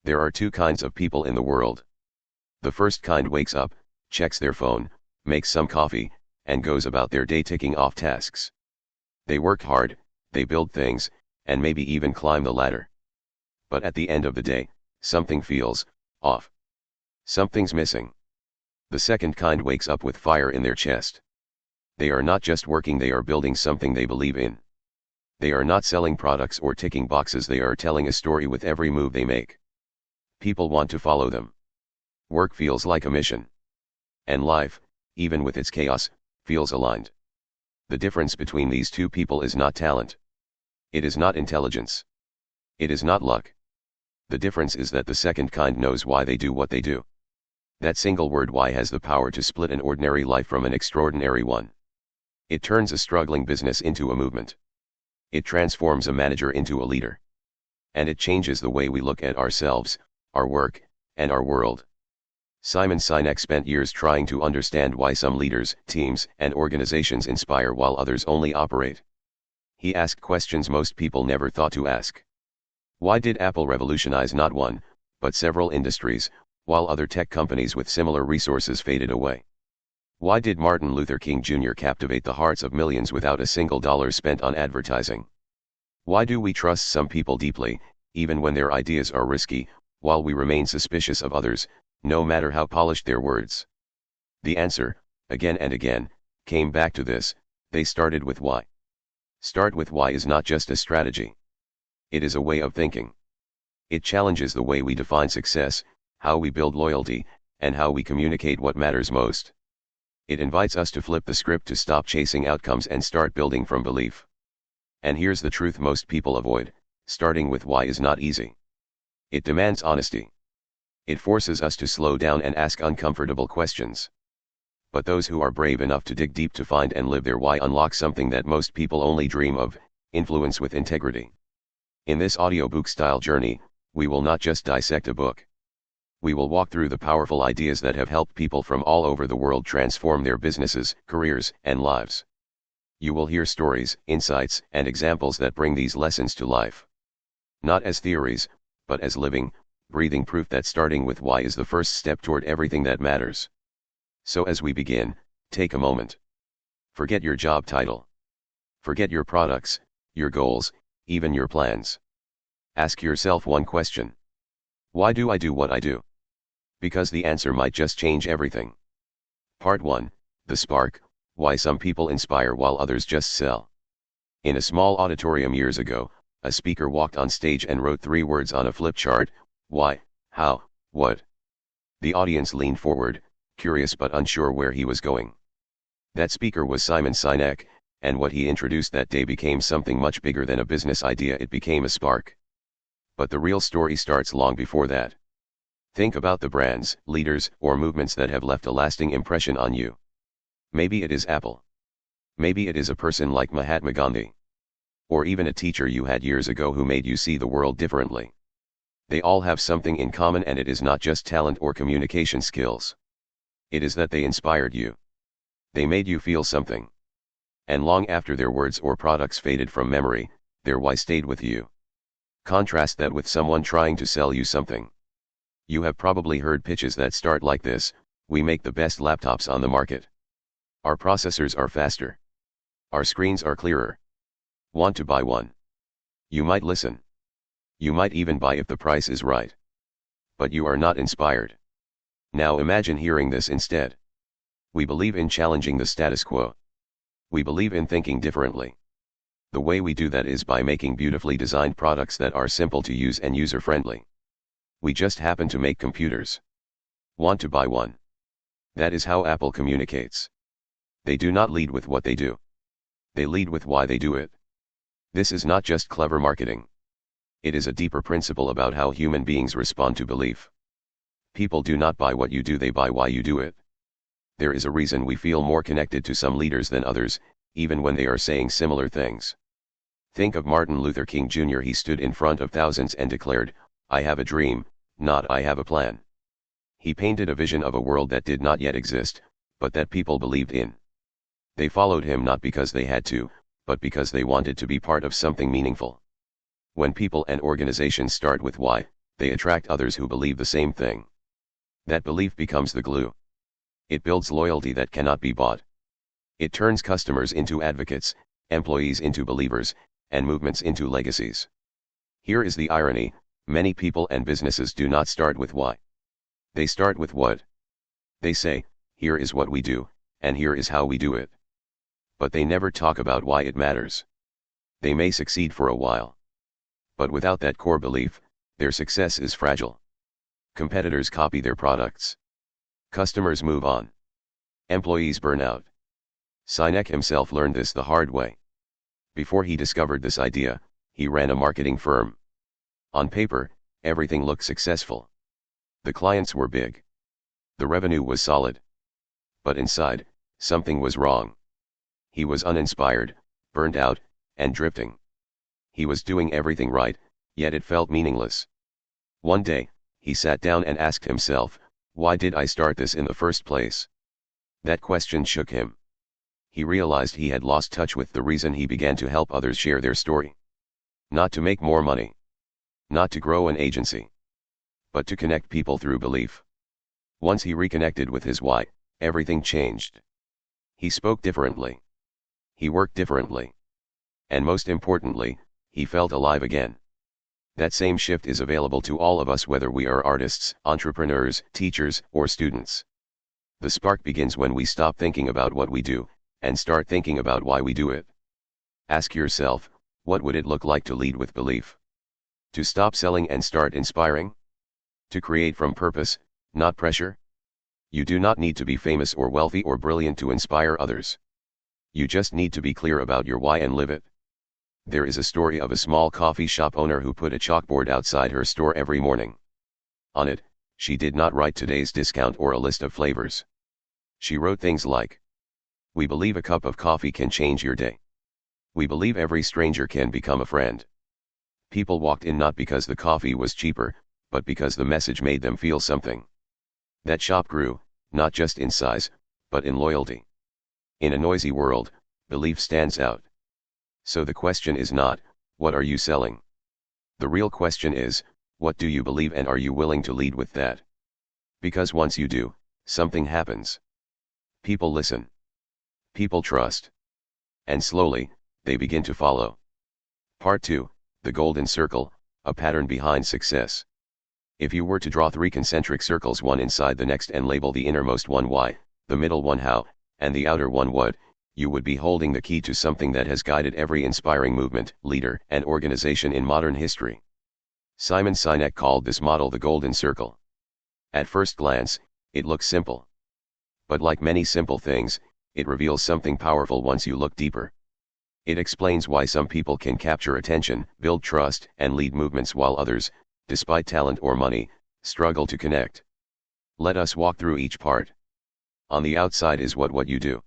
There are two kinds of people in the world. The first kind wakes up, checks their phone, makes some coffee, and goes about their day ticking off tasks. They work hard, they build things, and maybe even climb the ladder. But at the end of the day, something feels off. Something's missing. The second kind wakes up with fire in their chest. They are not just working, they are building something they believe in. They are not selling products or ticking boxes, they are telling a story with every move they make. People want to follow them. Work feels like a mission. And life, even with its chaos, feels aligned. The difference between these two people is not talent. It is not intelligence. It is not luck. The difference is that the second kind knows why they do what they do. That single word why has the power to split an ordinary life from an extraordinary one. It turns a struggling business into a movement. It transforms a manager into a leader. And it changes the way we look at ourselves, our work, and our world. Simon Sinek spent years trying to understand why some leaders, teams, and organizations inspire while others only operate. He asked questions most people never thought to ask. Why did Apple revolutionize not one, but several industries, while other tech companies with similar resources faded away? Why did Martin Luther King Jr. captivate the hearts of millions without a single dollar spent on advertising? Why do we trust some people deeply, even when their ideas are risky, while we remain suspicious of others, no matter how polished their words? The answer, again and again, came back to this: they started with why. Start with why is not just a strategy. It is a way of thinking. It challenges the way we define success, how we build loyalty, and how we communicate what matters most. It invites us to flip the script, to stop chasing outcomes and start building from belief. And here's the truth most people avoid: starting with why is not easy. It demands honesty. It forces us to slow down and ask uncomfortable questions. But those who are brave enough to dig deep to find and live their why unlock something that most people only dream of: influence with integrity. In this audiobook-style journey, we will not just dissect a book. We will walk through the powerful ideas that have helped people from all over the world transform their businesses, careers, and lives. You will hear stories, insights, and examples that bring these lessons to life. Not as theories, but as living, breathing proof that starting with why is the first step toward everything that matters. So as we begin, take a moment. Forget your job title. Forget your products, your goals, even your plans. Ask yourself one question. Why do I do what I do? Because the answer might just change everything. Part 1, The Spark: Why Some People Inspire While Others Just Sell. In a small auditorium years ago, a speaker walked on stage and wrote 3 words on a flip chart: why, how, what. The audience leaned forward, curious but unsure where he was going. That speaker was Simon Sinek, and what he introduced that day became something much bigger than a business idea. It became a spark. But the real story starts long before that. Think about the brands, leaders, or movements that have left a lasting impression on you. Maybe it is Apple. Maybe it is a person like Mahatma Gandhi. Or even a teacher you had years ago who made you see the world differently. They all have something in common, and it is not just talent or communication skills. It is that they inspired you. They made you feel something. And long after their words or products faded from memory, their why stayed with you. Contrast that with someone trying to sell you something. You have probably heard pitches that start like this: we make the best laptops on the market. Our processors are faster. Our screens are clearer. Want to buy one? You might listen. You might even buy if the price is right. But you are not inspired. Now imagine hearing this instead. We believe in challenging the status quo. We believe in thinking differently. The way we do that is by making beautifully designed products that are simple to use and user-friendly. We just happen to make computers. Want to buy one? That is how Apple communicates. They do not lead with what they do. They lead with why they do it. This is not just clever marketing. It is a deeper principle about how human beings respond to belief. People do not buy what you do, they buy why you do it. There is a reason we feel more connected to some leaders than others, even when they are saying similar things. Think of Martin Luther King Jr. He stood in front of thousands and declared, "I have a dream, not I have a plan." He painted a vision of a world that did not yet exist, but that people believed in. They followed him not because they had to, but because they wanted to be part of something meaningful. When people and organizations start with why, They attract others who believe the same thing. That belief becomes the glue. It builds loyalty that cannot be bought. It turns customers into advocates, employees into believers, and movements into legacies. Here is the irony: many people and businesses do not start with why. They start with what. They say, here is what we do, and here is how we do it. But they never talk about why it matters. They may succeed for a while. But without that core belief, their success is fragile. Competitors copy their products. Customers move on. Employees burn out. Sinek himself learned this the hard way. Before he discovered this idea, he ran a marketing firm. On paper, everything looked successful. The clients were big. The revenue was solid. But inside, something was wrong. He was uninspired, burned out, and drifting. He was doing everything right, yet it felt meaningless. One day, he sat down and asked himself, why did I start this in the first place? That question shook him. He realized he had lost touch with the reason he began to help others share their story. Not to make more money. Not to grow an agency. But to connect people through belief. Once he reconnected with his why, everything changed. He spoke differently. He worked differently. And most importantly, he felt alive again. That same shift is available to all of us, whether we are artists, entrepreneurs, teachers, or students. The spark begins when we stop thinking about what we do, and start thinking about why we do it. Ask yourself, what would it look like to lead with belief? To stop selling and start inspiring? To create from purpose, not pressure? You do not need to be famous or wealthy or brilliant to inspire others. You just need to be clear about your why and live it. There is a story of a small coffee shop owner who put a chalkboard outside her store every morning. On it, she did not write today's discount or a list of flavors. She wrote things like, "We believe a cup of coffee can change your day. We believe every stranger can become a friend." People walked in not because the coffee was cheaper, but because the message made them feel something. That shop grew, not just in size, but in loyalty. In a noisy world, belief stands out. So the question is not, what are you selling? The real question is, what do you believe, and are you willing to lead with that? Because once you do, something happens. People listen. People trust. And slowly, they begin to follow. Part 2, The Golden Circle, a pattern behind success. If you were to draw 3 concentric circles, one inside the next, and label the innermost one why, the middle one how, and the outer one what, you would be holding the key to something that has guided every inspiring movement, leader, and organization in modern history. Simon Sinek called this model the Golden Circle. At first glance, it looks simple. But like many simple things, it reveals something powerful once you look deeper. It explains why some people can capture attention, build trust, and lead movements, while others, despite talent or money, struggle to connect. Let us walk through each part. On the outside is what you do.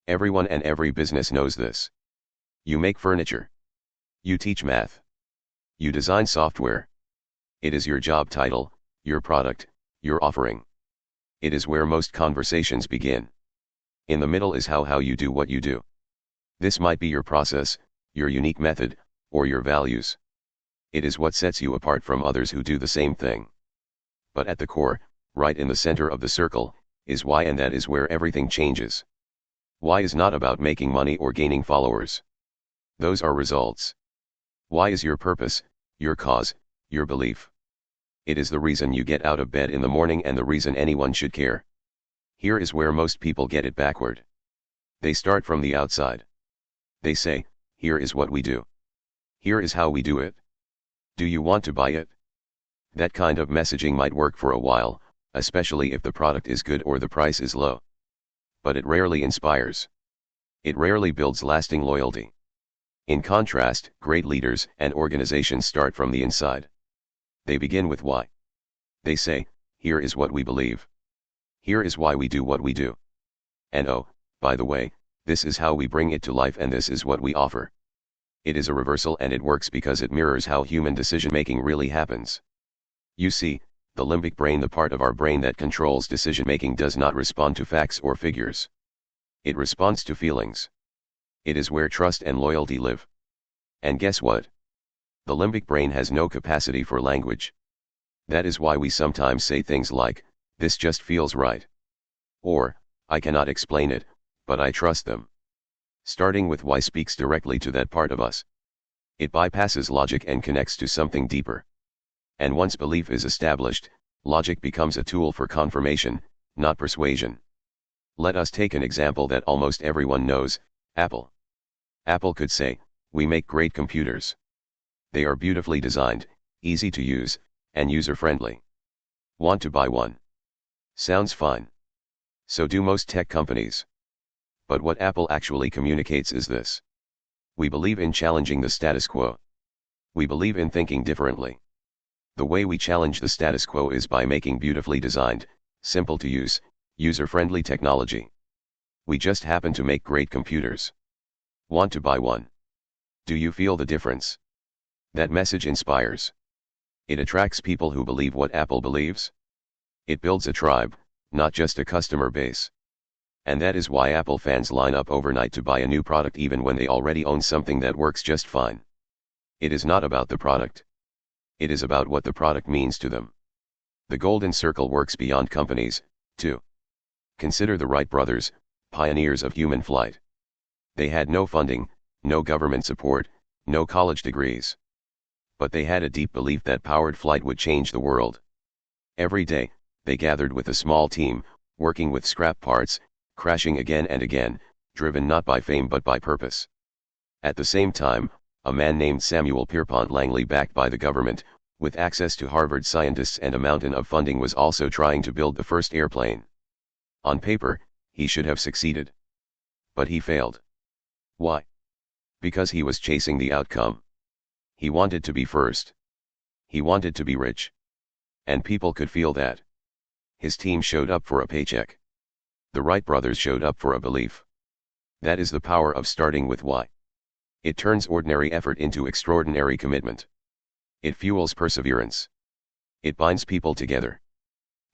Everyone and every business knows this. You make furniture. You teach math. You design software. It is your job title, your product, your offering. It is where most conversations begin. In the middle is how you do what you do. This might be your process, your unique method, or your values. It is what sets you apart from others who do the same thing. But at the core, right in the center of the circle, is why, and that is where everything changes. Why is not about making money or gaining followers. Those are results. Why is your purpose, your cause, your belief. It is the reason you get out of bed in the morning and the reason anyone should care. Here is where most people get it backward. They start from the outside. They say, here is what we do. Here is how we do it. Do you want to buy it? That kind of messaging might work for a while, especially if the product is good or the price is low. But it rarely inspires. It rarely builds lasting loyalty. In contrast, great leaders and organizations start from the inside. They begin with why. They say, here is what we believe. Here is why we do what we do. And oh, by the way, this is how we bring it to life, and this is what we offer. It is a reversal, and it works because it mirrors how human decision-making really happens. You see, the limbic brain, the part of our brain that controls decision-making, does not respond to facts or figures. It responds to feelings. It is where trust and loyalty live. And guess what? The limbic brain has no capacity for language. That is why we sometimes say things like, "This just feels right." Or, "I cannot explain it, but I trust them." Starting with why speaks directly to that part of us. It bypasses logic and connects to something deeper. And once belief is established, logic becomes a tool for confirmation, not persuasion. Let us take an example that almost everyone knows: Apple. Apple could say, "We make great computers. They are beautifully designed, easy to use, and user-friendly. Want to buy one?" Sounds fine. So do most tech companies. But what Apple actually communicates is this: we believe in challenging the status quo. We believe in thinking differently. The way we challenge the status quo is by making beautifully designed, simple to use, user-friendly technology. We just happen to make great computers. Want to buy one? Do you feel the difference? That message inspires. It attracts people who believe what Apple believes. It builds a tribe, not just a customer base. And that is why Apple fans line up overnight to buy a new product even when they already own something that works just fine. It is not about the product. It is about what the product means to them. The golden circle works beyond companies, too. Consider the Wright brothers, pioneers of human flight. They had no funding, no government support, no college degrees. But they had a deep belief that powered flight would change the world. Every day, they gathered with a small team, working with scrap parts, crashing again and again, driven not by fame but by purpose. At the same time, a man named Samuel Pierpont Langley, backed by the government, with access to Harvard scientists and a mountain of funding, was also trying to build the first airplane. On paper, he should have succeeded. But he failed. Why? Because he was chasing the outcome. He wanted to be first. He wanted to be rich. And people could feel that. His team showed up for a paycheck. The Wright brothers showed up for a belief. That is the power of starting with why. It turns ordinary effort into extraordinary commitment. It fuels perseverance. It binds people together.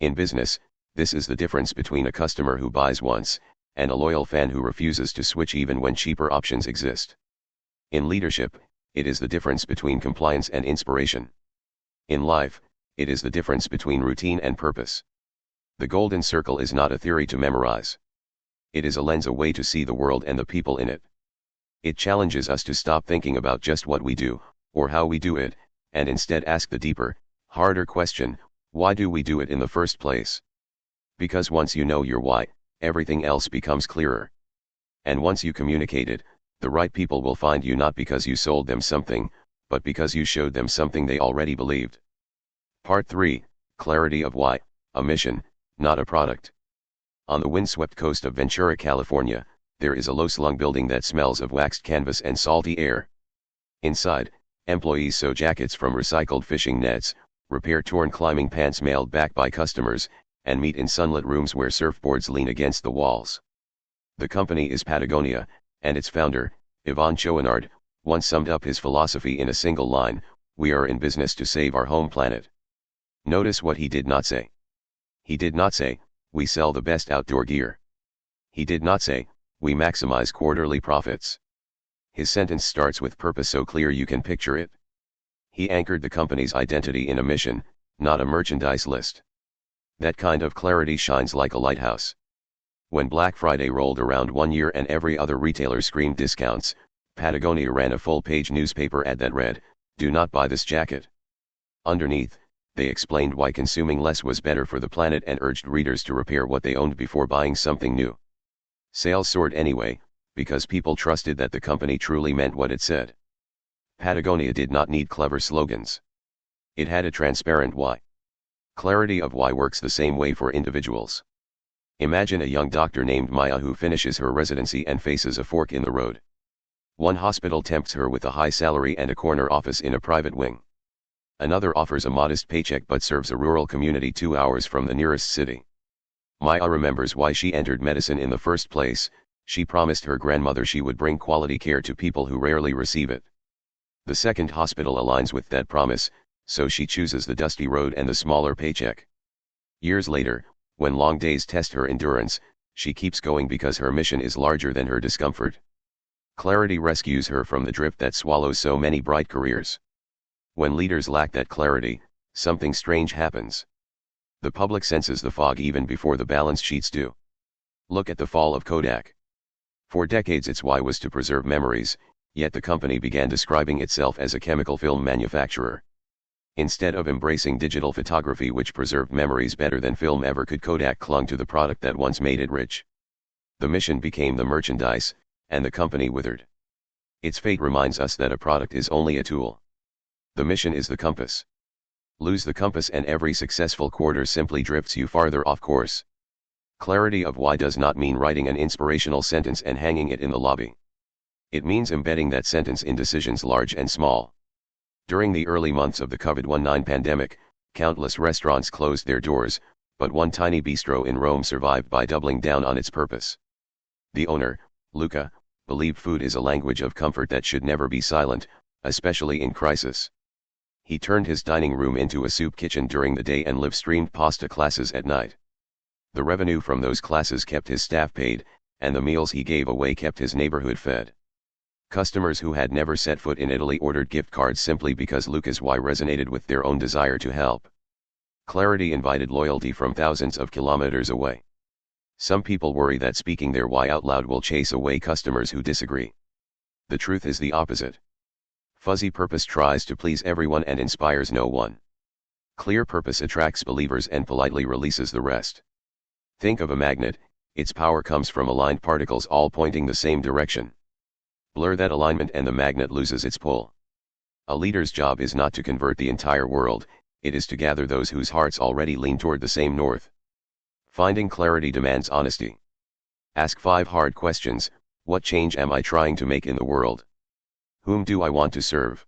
In business, this is the difference between a customer who buys once, and a loyal fan who refuses to switch even when cheaper options exist. In leadership, it is the difference between compliance and inspiration. In life, it is the difference between routine and purpose. The golden circle is not a theory to memorize. It is a lens, a way to see the world and the people in it. It challenges us to stop thinking about just what we do, or how we do it, and instead ask the deeper, harder question: why do we do it in the first place? Because once you know your why, everything else becomes clearer. And once you communicate it, the right people will find you, not because you sold them something, but because you showed them something they already believed. Part 3, Clarity of Why, a mission, not a product. On the windswept coast of Ventura, California, there is a low-slung building that smells of waxed canvas and salty air. Inside, employees sew jackets from recycled fishing nets, repair torn climbing pants mailed back by customers, and meet in sunlit rooms where surfboards lean against the walls. The company is Patagonia, and its founder, Yvon Chouinard, once summed up his philosophy in a single line: "We are in business to save our home planet." Notice what he did not say. He did not say, "We sell the best outdoor gear." He did not say, "We maximize quarterly profits." His sentence starts with purpose so clear you can picture it. He anchored the company's identity in a mission, not a merchandise list. That kind of clarity shines like a lighthouse. When Black Friday rolled around one year and every other retailer screamed discounts, Patagonia ran a full-page newspaper ad that read, "Do not buy this jacket." Underneath, they explained why consuming less was better for the planet and urged readers to repair what they owned before buying something new. Sales soared anyway, because people trusted that the company truly meant what it said. Patagonia did not need clever slogans. It had a transparent why. Clarity of why works the same way for individuals. Imagine a young doctor named Maya who finishes her residency and faces a fork in the road. One hospital tempts her with a high salary and a corner office in a private wing. Another offers a modest paycheck but serves a rural community 2 hours from the nearest city. Maya remembers why she entered medicine in the first place. She promised her grandmother she would bring quality care to people who rarely receive it. The second hospital aligns with that promise, so she chooses the dusty road and the smaller paycheck. Years later, when long days test her endurance, she keeps going because her mission is larger than her discomfort. Clarity rescues her from the drift that swallows so many bright careers. When leaders lack that clarity, something strange happens. The public senses the fog even before the balance sheets do. Look at the fall of Kodak. For decades its why was to preserve memories, yet the company began describing itself as a chemical film manufacturer. Instead of embracing digital photography which preserved memories better than film ever could, Kodak clung to the product that once made it rich. The mission became the merchandise, and the company withered. Its fate reminds us that a product is only a tool. The mission is the compass. Lose the compass and every successful quarter simply drifts you farther off course. Clarity of why does not mean writing an inspirational sentence and hanging it in the lobby. It means embedding that sentence in decisions large and small. During the early months of the COVID-19 pandemic, countless restaurants closed their doors, but one tiny bistro in Rome survived by doubling down on its purpose. The owner, Luca, believed food is a language of comfort that should never be silent, especially in crisis. He turned his dining room into a soup kitchen during the day and live-streamed pasta classes at night. The revenue from those classes kept his staff paid, and the meals he gave away kept his neighborhood fed. Customers who had never set foot in Italy ordered gift cards simply because Luca's why resonated with their own desire to help. Clarity invited loyalty from thousands of kilometers away. Some people worry that speaking their why out loud will chase away customers who disagree. The truth is the opposite. Fuzzy purpose tries to please everyone and inspires no one. Clear purpose attracts believers and politely releases the rest. Think of a magnet, its power comes from aligned particles all pointing the same direction. Blur that alignment and the magnet loses its pull. A leader's job is not to convert the entire world, it is to gather those whose hearts already lean toward the same north. Finding clarity demands honesty. Ask 5 hard questions. What change am I trying to make in the world? Whom do I want to serve?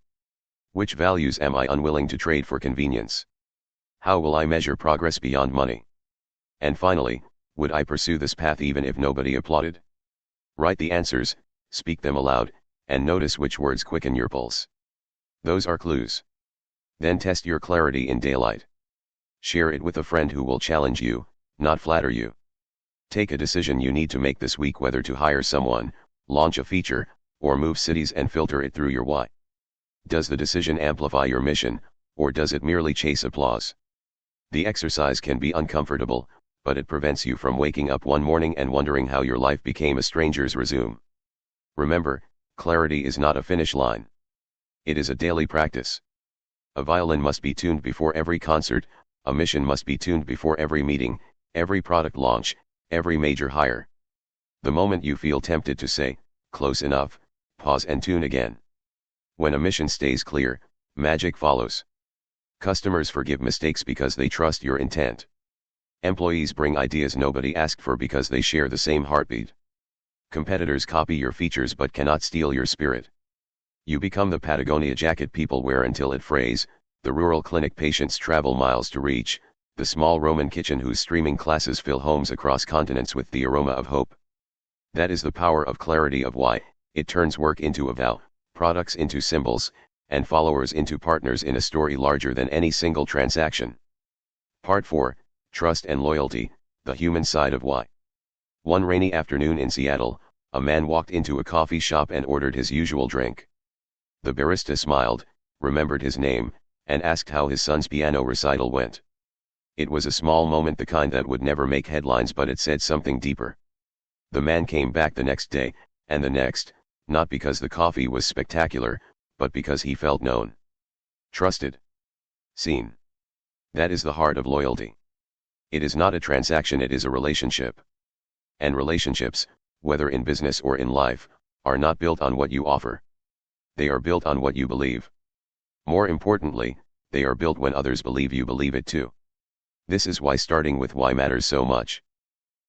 Which values am I unwilling to trade for convenience? How will I measure progress beyond money? And finally, would I pursue this path even if nobody applauded? Write the answers, speak them aloud, and notice which words quicken your pulse. Those are clues. Then test your clarity in daylight. Share it with a friend who will challenge you, not flatter you. Take a decision you need to make this week, whether to hire someone, launch a feature, or move cities, and filter it through your why. Does the decision amplify your mission, or does it merely chase applause? The exercise can be uncomfortable, but it prevents you from waking up one morning and wondering how your life became a stranger's resume. Remember, clarity is not a finish line. It is a daily practice. A violin must be tuned before every concert, a mission must be tuned before every meeting, every product launch, every major hire. The moment you feel tempted to say, "Close enough," pause and tune again. When a mission stays clear, magic follows. Customers forgive mistakes because they trust your intent. Employees bring ideas nobody asked for because they share the same heartbeat. Competitors copy your features but cannot steal your spirit. You become the Patagonia jacket people wear until it frays, the rural clinic patients travel miles to reach, the small Roman kitchen whose streaming classes fill homes across continents with the aroma of hope. That is the power of clarity of why. It turns work into a vow, products into symbols, and followers into partners in a story larger than any single transaction. Part 4, Trust and Loyalty, the Human Side of Why. One rainy afternoon in Seattle, a man walked into a coffee shop and ordered his usual drink. The barista smiled, remembered his name, and asked how his son's piano recital went. It was a small moment, the kind that would never make headlines, but it said something deeper. The man came back the next day, and the next, not because the coffee was spectacular, but because he felt known. Trusted. Seen. That is the heart of loyalty. It is not a transaction, it is a relationship. And relationships, whether in business or in life, are not built on what you offer. They are built on what you believe. More importantly, they are built when others believe you believe it too. This is why starting with why matters so much.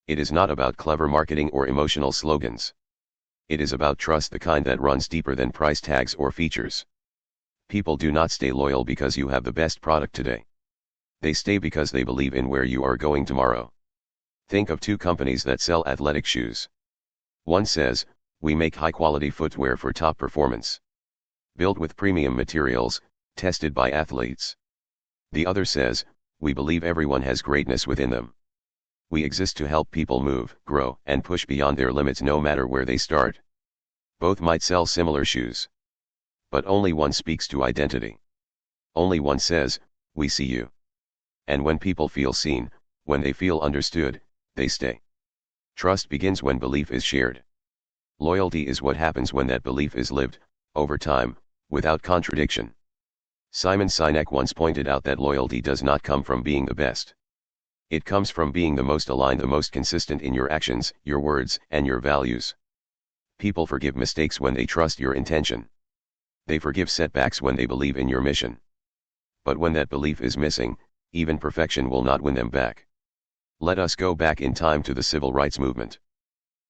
It is not about clever marketing or emotional slogans. It is about trust, the kind that runs deeper than price tags or features. People do not stay loyal because you have the best product today. They stay because they believe in where you are going tomorrow. Think of 2 companies that sell athletic shoes. One says, "We make high-quality footwear for top performance. Built with premium materials, tested by athletes." The other says, "We believe everyone has greatness within them. We exist to help people move, grow, and push beyond their limits no matter where they start." Both might sell similar shoes. But only one speaks to identity. Only one says, we see you. And when people feel seen, when they feel understood, they stay. Trust begins when belief is shared. Loyalty is what happens when that belief is lived, over time, without contradiction. Simon Sinek once pointed out that loyalty does not come from being the best. It comes from being the most aligned, the most consistent in your actions, your words, and your values. People forgive mistakes when they trust your intention. They forgive setbacks when they believe in your mission. But when that belief is missing, even perfection will not win them back. Let us go back in time to the civil rights movement.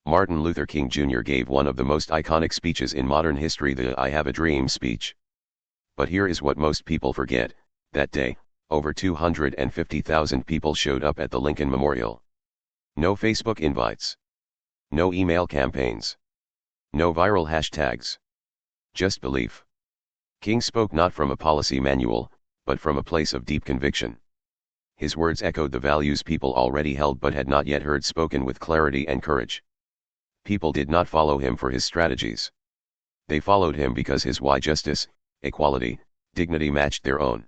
Martin Luther King Jr. gave one of the most iconic speeches in modern history, the "I Have a Dream" speech. But here is what most people forget: that day, over 250,000 people showed up at the Lincoln Memorial. No Facebook invites. No email campaigns. No viral hashtags. Just belief. King spoke not from a policy manual, but from a place of deep conviction. His words echoed the values people already held but had not yet heard spoken with clarity and courage. People did not follow him for his strategies. They followed him because his why, justice, equality, dignity, matched their own.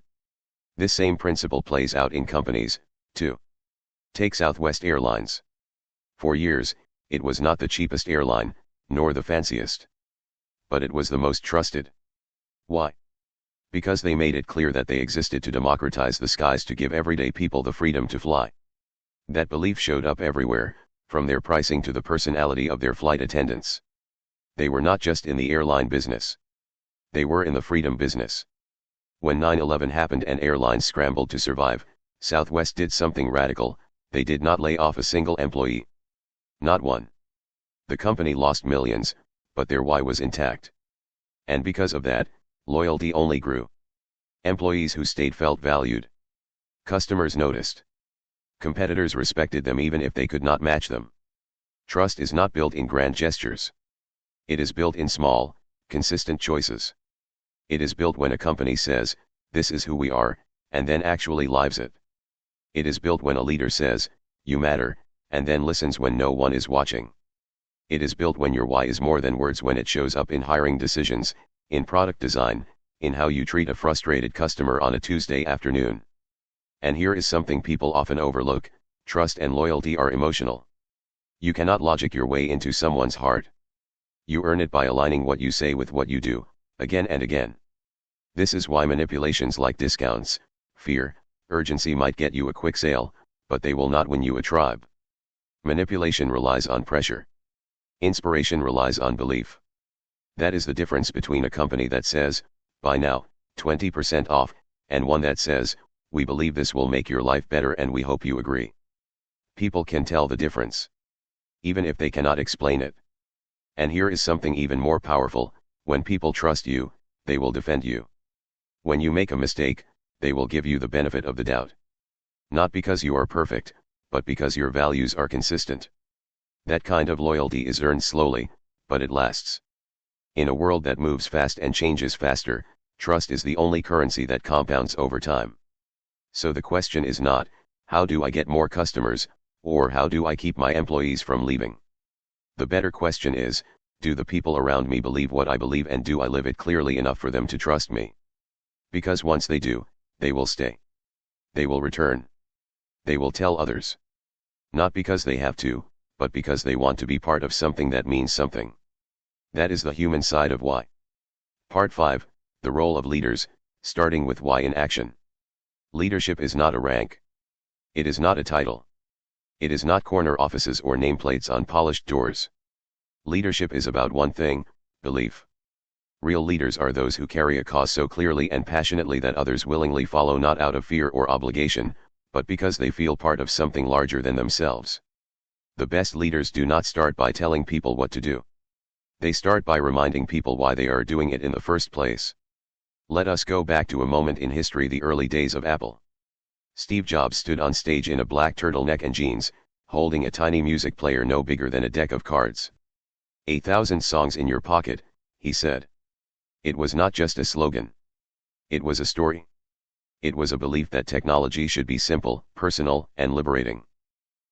This same principle plays out in companies, too. Take Southwest Airlines. For years, it was not the cheapest airline, nor the fanciest. But it was the most trusted. Why? Because they made it clear that they existed to democratize the skies, to give everyday people the freedom to fly. That belief showed up everywhere, from their pricing to the personality of their flight attendants. They were not just in the airline business. They were in the freedom business. When 9/11 happened and airlines scrambled to survive, Southwest did something radical. They did not lay off a single employee. Not one. The company lost millions, but their why was intact. And because of that, loyalty only grew. Employees who stayed felt valued. Customers noticed. Competitors respected them even if they could not match them. Trust is not built in grand gestures. It is built in small, consistent choices. It is built when a company says, "This is who we are," and then actually lives it. It is built when a leader says, "You matter," and then listens when no one is watching. It is built when your why is more than words, when it shows up in hiring decisions, in product design, in how you treat a frustrated customer on a Tuesday afternoon. And here is something people often overlook: trust and loyalty are emotional. You cannot logic your way into someone's heart. You earn it by aligning what you say with what you do, again and again. This is why manipulations like discounts, fear, urgency might get you a quick sale, but they will not win you a tribe. Manipulation relies on pressure. Inspiration relies on belief. That is the difference between a company that says, "Buy now, 20% off," and one that says, "We believe this will make your life better and we hope you agree." People can tell the difference, even if they cannot explain it. And here is something even more powerful: when people trust you, they will defend you. When you make a mistake, they will give you the benefit of the doubt. Not because you are perfect, but because your values are consistent. That kind of loyalty is earned slowly, but it lasts. In a world that moves fast and changes faster, trust is the only currency that compounds over time. So the question is not, how do I get more customers, or how do I keep my employees from leaving? The better question is, do the people around me believe what I believe, and do I live it clearly enough for them to trust me? Because once they do, they will stay. They will return. They will tell others. Not because they have to, but because they want to be part of something that means something. That is the human side of why. Part 5, the role of leaders, starting with why in action. Leadership is not a rank. It is not a title. It is not corner offices or nameplates on polished doors. Leadership is about one thing: belief. Real leaders are those who carry a cause so clearly and passionately that others willingly follow, not out of fear or obligation, but because they feel part of something larger than themselves. The best leaders do not start by telling people what to do. They start by reminding people why they are doing it in the first place. Let us go back to a moment in history: the early days of Apple. Steve Jobs stood on stage in a black turtleneck and jeans, holding a tiny music player no bigger than a deck of cards. 8,000 songs in your pocket, he said. It was not just a slogan. It was a story. It was a belief that technology should be simple, personal, and liberating.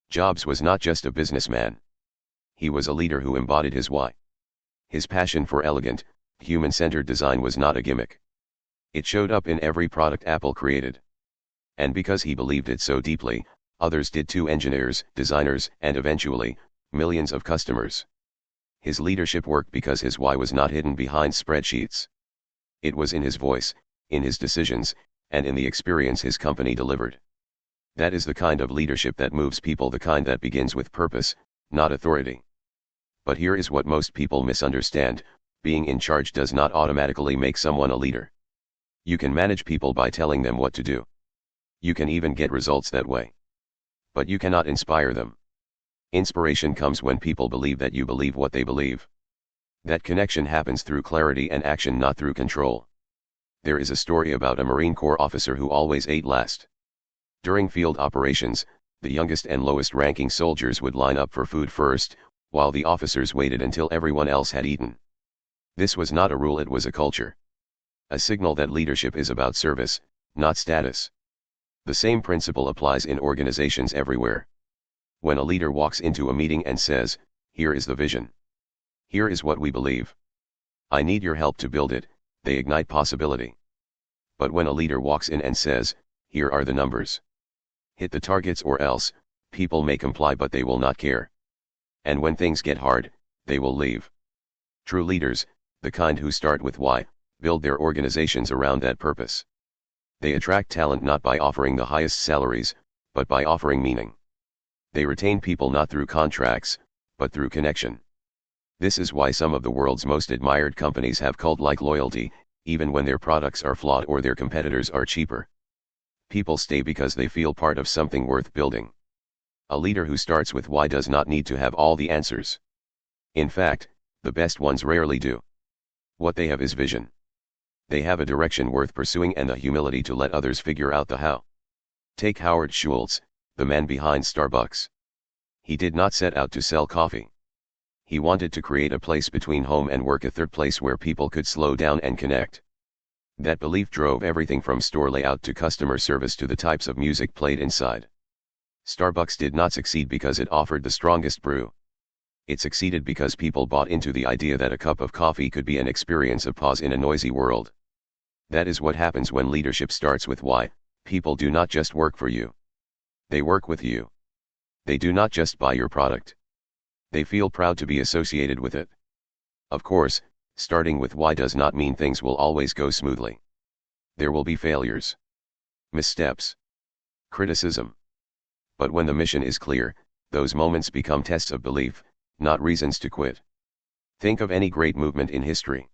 Jobs was not just a businessman. He was a leader who embodied his why. His passion for elegant, human-centered design was not a gimmick. It showed up in every product Apple created. And because he believed it so deeply, others did too: engineers, designers, and eventually, millions of customers. His leadership worked because his why was not hidden behind spreadsheets. It was in his voice, in his decisions, and in the experience his company delivered. That is the kind of leadership that moves people, the kind that begins with purpose, not authority. But here is what most people misunderstand: being in charge does not automatically make someone a leader. You can manage people by telling them what to do. You can even get results that way. But you cannot inspire them. Inspiration comes when people believe that you believe what they believe. That connection happens through clarity and action, not through control. There is a story about a Marine Corps officer who always ate last. During field operations, the youngest and lowest ranking soldiers would line up for food first, while the officers waited until everyone else had eaten. This was not a rule, it was a culture. A signal that leadership is about service, not status. The same principle applies in organizations everywhere. When a leader walks into a meeting and says, "Here is the vision. Here is what we believe. I need your help to build it," they ignite possibility. But when a leader walks in and says, "Here are the numbers. Hit the targets or else," people may comply but they will not care. And when things get hard, they will leave. True leaders, the kind who start with why, build their organizations around that purpose. They attract talent not by offering the highest salaries, but by offering meaning. They retain people not through contracts, but through connection. This is why some of the world's most admired companies have cult-like loyalty, even when their products are flawed or their competitors are cheaper. People stay because they feel part of something worth building. A leader who starts with why does not need to have all the answers. In fact, the best ones rarely do. What they have is vision. They have a direction worth pursuing and the humility to let others figure out the how. Take Howard Schultz, the man behind Starbucks. He did not set out to sell coffee. He wanted to create a place between home and work, a third place where people could slow down and connect. That belief drove everything from store layout to customer service to the types of music played inside. Starbucks did not succeed because it offered the strongest brew. It succeeded because people bought into the idea that a cup of coffee could be an experience of pause in a noisy world. That is what happens when leadership starts with why. People do not just work for you. They work with you. They do not just buy your product. They feel proud to be associated with it. Of course, starting with why does not mean things will always go smoothly. There will be failures, missteps, criticism. But when the mission is clear, those moments become tests of belief, not reasons to quit. Think of any great movement in history.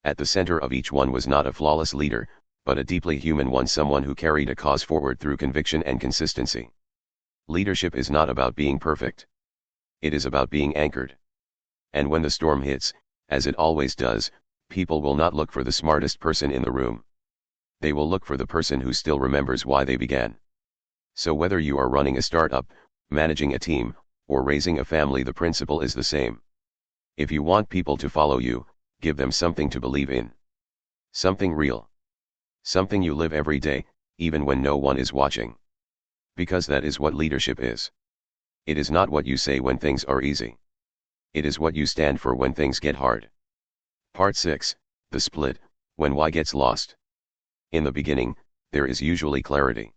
At the center of each one was not a flawless leader, but a deeply human one, someone who carried a cause forward through conviction and consistency. Leadership is not about being perfect. It is about being anchored. And when the storm hits, as it always does, people will not look for the smartest person in the room. They will look for the person who still remembers why they began. So whether you are running a startup, managing a team, or raising a family, the principle is the same. If you want people to follow you, give them something to believe in. Something real. Something you live every day, even when no one is watching. Because that is what leadership is. It is not what you say when things are easy. It is what you stand for when things get hard. Part 6, The Split, When Why Gets Lost. In the beginning, there is usually clarity.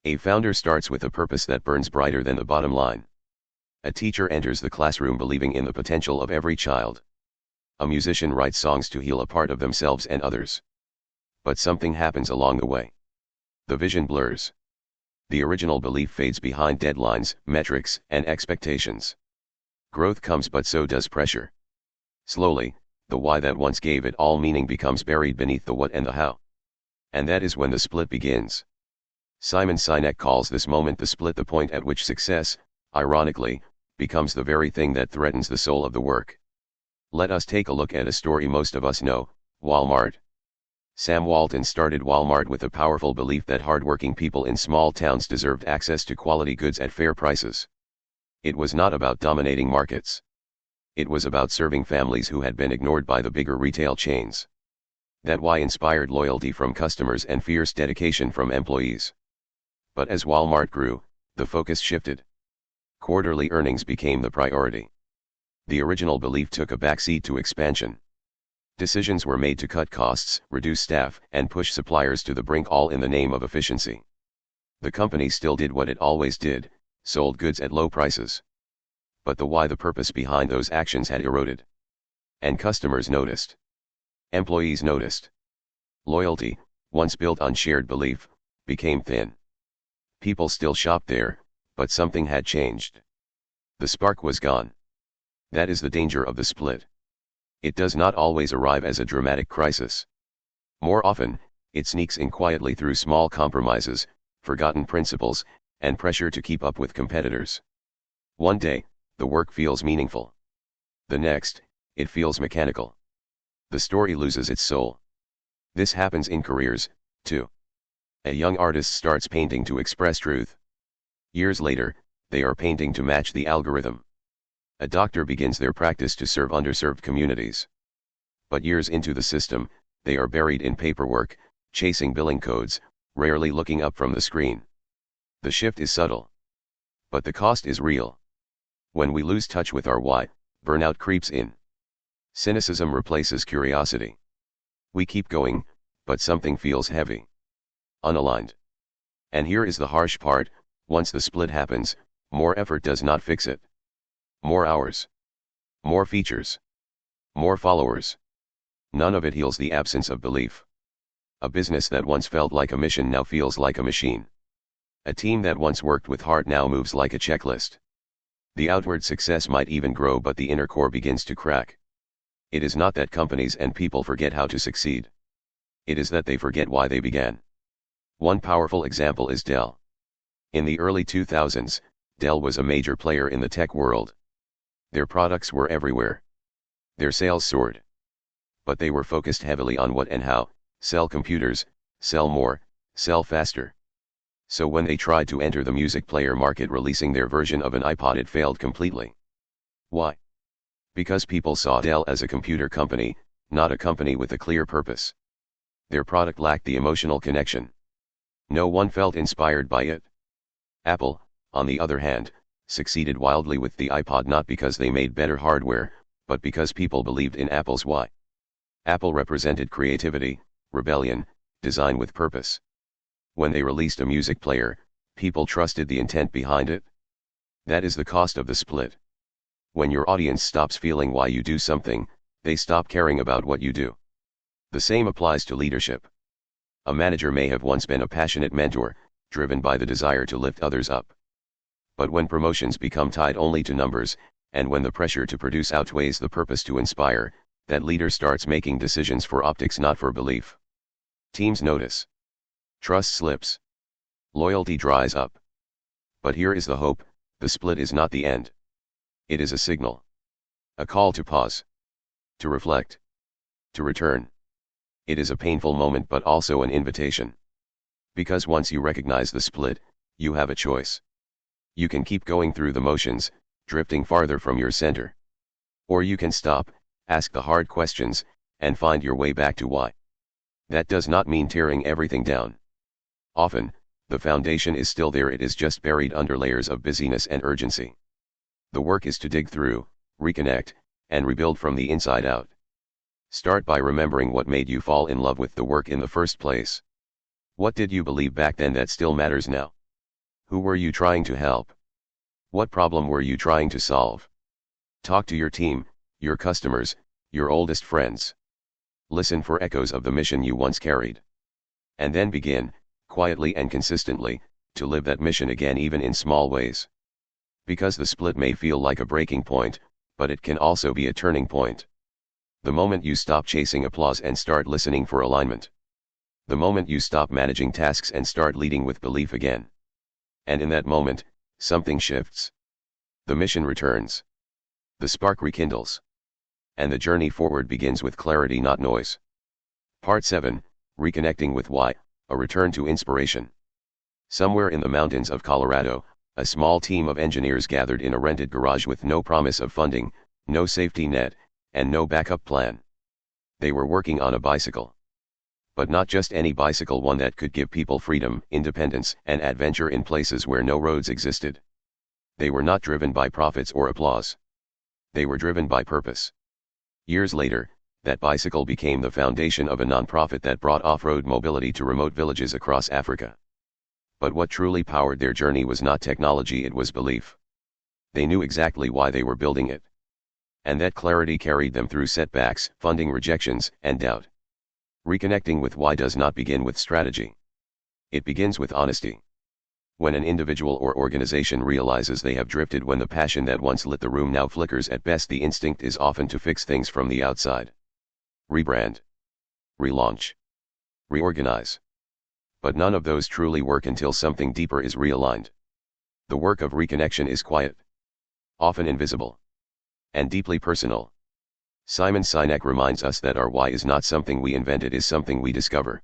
A founder starts with a purpose that burns brighter than the bottom line. A teacher enters the classroom believing in the potential of every child. A musician writes songs to heal a part of themselves and others. But something happens along the way. The vision blurs. The original belief fades behind deadlines, metrics, and expectations. Growth comes, but so does pressure. Slowly, the why that once gave it all meaning becomes buried beneath the what and the how. And that is when the split begins. Simon Sinek calls this moment the split, the point at which success, ironically, becomes the very thing that threatens the soul of the work. Let us take a look at a story most of us know, Walmart. Sam Walton started Walmart with a powerful belief that hardworking people in small towns deserved access to quality goods at fair prices. It was not about dominating markets. It was about serving families who had been ignored by the bigger retail chains. That why inspired loyalty from customers and fierce dedication from employees. But as Walmart grew, the focus shifted. Quarterly earnings became the priority. The original belief took a backseat to expansion. Decisions were made to cut costs, reduce staff, and push suppliers to the brink, all in the name of efficiency. The company still did what it always did, sold goods at low prices. But the why, the purpose behind those actions had eroded. And customers noticed. Employees noticed. Loyalty, once built on shared belief, became thin. People still shopped there, but something had changed. The spark was gone. That is the danger of the split. It does not always arrive as a dramatic crisis. More often, it sneaks in quietly through small compromises, forgotten principles, and pressure to keep up with competitors. One day, the work feels meaningful. The next, it feels mechanical. The story loses its soul. This happens in careers, too. A young artist starts painting to express truth. Years later, they are painting to match the algorithm. A doctor begins their practice to serve underserved communities. But years into the system, they are buried in paperwork, chasing billing codes, rarely looking up from the screen. The shift is subtle. But the cost is real. When we lose touch with our why, burnout creeps in. Cynicism replaces curiosity. We keep going, but something feels heavy. Unaligned. And here is the harsh part: once the split happens, more effort does not fix it. More hours. More features. More followers. None of it heals the absence of belief. A business that once felt like a mission now feels like a machine. A team that once worked with heart now moves like a checklist. The outward success might even grow, but the inner core begins to crack. It is not that companies and people forget how to succeed. It is that they forget why they began. One powerful example is Dell. In the early 2000s, Dell was a major player in the tech world. Their products were everywhere. Their sales soared. But they were focused heavily on what and how: sell computers, sell more, sell faster. So when they tried to enter the music player market releasing their version of an iPod, it failed completely. Why? Because people saw Dell as a computer company, not a company with a clear purpose. Their product lacked the emotional connection. No one felt inspired by it. Apple, on the other hand, succeeded wildly with the iPod, not because they made better hardware, but because people believed in Apple's why. Apple represented creativity, rebellion, design with purpose. When they released a music player, people trusted the intent behind it. That is the cost of the split. When your audience stops feeling why you do something, they stop caring about what you do. The same applies to leadership. A manager may have once been a passionate mentor, driven by the desire to lift others up. But when promotions become tied only to numbers, and when the pressure to produce outweighs the purpose to inspire, that leader starts making decisions for optics, not for belief. Teams notice. Trust slips. Loyalty dries up. But here is the hope: the split is not the end. It is a signal. A call to pause. To reflect. To return. It is a painful moment, but also an invitation. Because once you recognize the split, you have a choice. You can keep going through the motions, drifting farther from your center. Or you can stop, ask the hard questions, and find your way back to why. That does not mean tearing everything down. Often, the foundation is still there, it is just buried under layers of busyness and urgency. The work is to dig through, reconnect, and rebuild from the inside out. Start by remembering what made you fall in love with the work in the first place. What did you believe back then that still matters now? Who were you trying to help? What problem were you trying to solve? Talk to your team, your customers, your oldest friends. Listen for echoes of the mission you once carried. And then begin, quietly and consistently, to live that mission again, even in small ways. Because the split may feel like a breaking point, but it can also be a turning point. The moment you stop chasing applause and start listening for alignment. The moment you stop managing tasks and start leading with belief again. And in that moment, something shifts. The mission returns. The spark rekindles. And the journey forward begins with clarity, not noise. Part 7, Reconnecting with Why, a return to inspiration. Somewhere in the mountains of Colorado, a small team of engineers gathered in a rented garage with no promise of funding, no safety net, and no backup plan. They were working on a bicycle. But not just any bicycle, one that could give people freedom, independence, and adventure in places where no roads existed. They were not driven by profits or applause. They were driven by purpose. Years later, that bicycle became the foundation of a nonprofit that brought off-road mobility to remote villages across Africa. But what truly powered their journey was not technology, it was belief. They knew exactly why they were building it. And that clarity carried them through setbacks, funding rejections, and doubt. Reconnecting with why does not begin with strategy. It begins with honesty. When an individual or organization realizes they have drifted, when the passion that once lit the room now flickers at best, the instinct is often to fix things from the outside. Rebrand. Relaunch. Reorganize. But none of those truly work until something deeper is realigned. The work of reconnection is quiet, often invisible, and deeply personal. Simon Sinek reminds us that our why is not something we invent, it is something we discover.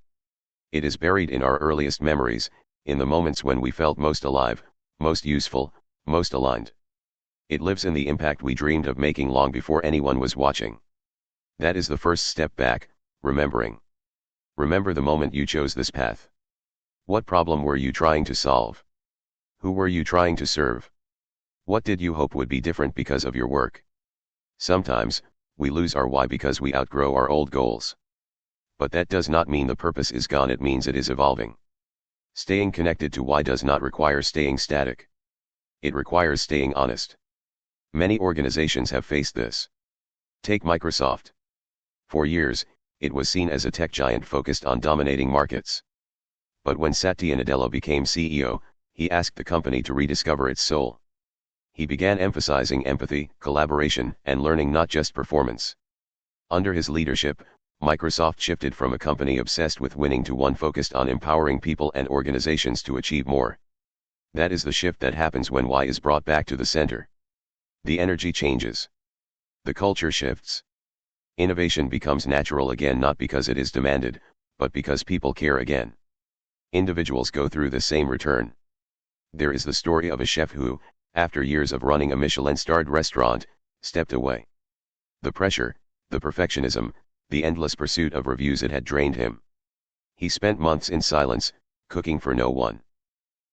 It is buried in our earliest memories, in the moments when we felt most alive, most useful, most aligned. It lives in the impact we dreamed of making long before anyone was watching. That is the first step back, remembering. Remember the moment you chose this path. What problem were you trying to solve? Who were you trying to serve? What did you hope would be different because of your work? Sometimes, we lose our why because we outgrow our old goals. But that does not mean the purpose is gone, it means it is evolving. Staying connected to why does not require staying static. It requires staying honest. Many organizations have faced this. Take Microsoft. For years, it was seen as a tech giant focused on dominating markets. But when Satya Nadella became CEO, he asked the company to rediscover its soul. He began emphasizing empathy, collaboration, and learning, not just performance. Under his leadership, Microsoft shifted from a company obsessed with winning to one focused on empowering people and organizations to achieve more. That is the shift that happens when why is brought back to the center. The energy changes. The culture shifts. Innovation becomes natural again, not because it is demanded, but because people care again. Individuals go through the same return. There is the story of a chef who, after years of running a Michelin-starred restaurant, stepped away. The pressure, the perfectionism, the endless pursuit of reviews, it had drained him. He spent months in silence, cooking for no one.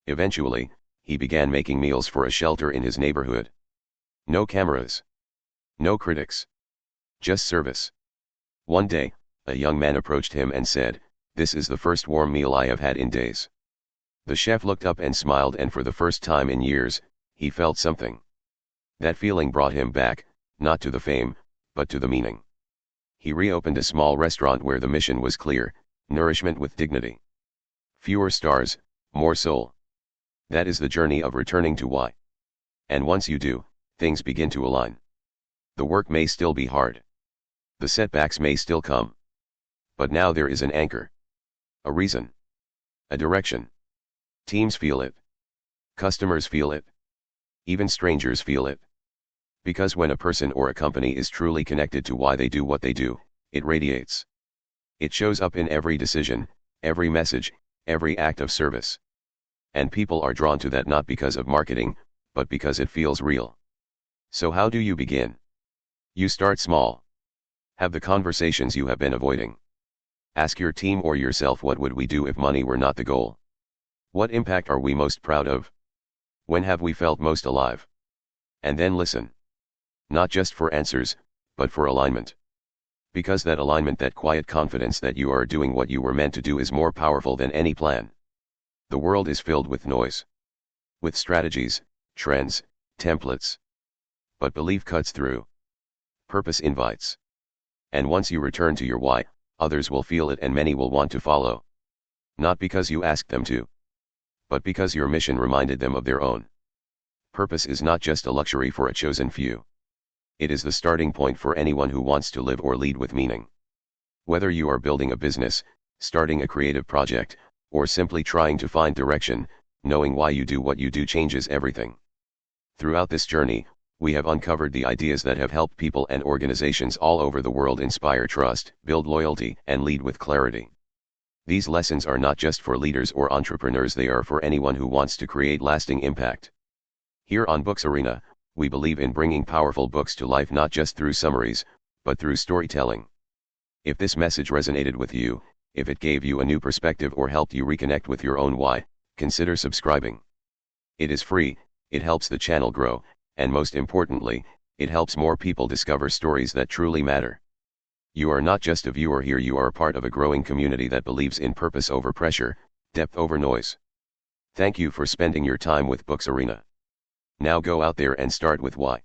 Eventually, he began making meals for a shelter in his neighborhood. No cameras. No critics. Just service. One day, a young man approached him and said, "This is the first warm meal I have had in days." The chef looked up and smiled, and for the first time in years, he felt something. That feeling brought him back, not to the fame, but to the meaning. He reopened a small restaurant where the mission was clear: nourishment with dignity. Fewer stars, more soul. That is the journey of returning to why. And once you do, things begin to align. The work may still be hard. The setbacks may still come. But now there is an anchor. A reason. A direction. Teams feel it. Customers feel it. Even strangers feel it. Because when a person or a company is truly connected to why they do what they do, it radiates. It shows up in every decision, every message, every act of service. And people are drawn to that not because of marketing, but because it feels real. So how do you begin? You start small. Have the conversations you have been avoiding. Ask your team or yourself, what would we do if money were not the goal? What impact are we most proud of? When have we felt most alive? And then listen. Not just for answers, but for alignment. Because that alignment, that quiet confidence that you are doing what you were meant to do, is more powerful than any plan. The world is filled with noise. With strategies, trends, templates. But belief cuts through. Purpose invites. And once you return to your why, others will feel it and many will want to follow. Not because you asked them to, but because your mission reminded them of their own. Purpose is not just a luxury for a chosen few. It is the starting point for anyone who wants to live or lead with meaning. Whether you are building a business, starting a creative project, or simply trying to find direction, knowing why you do what you do changes everything. Throughout this journey, we have uncovered the ideas that have helped people and organizations all over the world inspire trust, build loyalty, and lead with clarity. These lessons are not just for leaders or entrepreneurs, they are for anyone who wants to create lasting impact. Here on Books Arena, we believe in bringing powerful books to life not just through summaries, but through storytelling. If this message resonated with you, if it gave you a new perspective or helped you reconnect with your own why, consider subscribing. It is free, it helps the channel grow, and most importantly, it helps more people discover stories that truly matter. You are not just a viewer here, you are a part of a growing community that believes in purpose over pressure, depth over noise. Thank you for spending your time with Books Arena. Now go out there and start with why.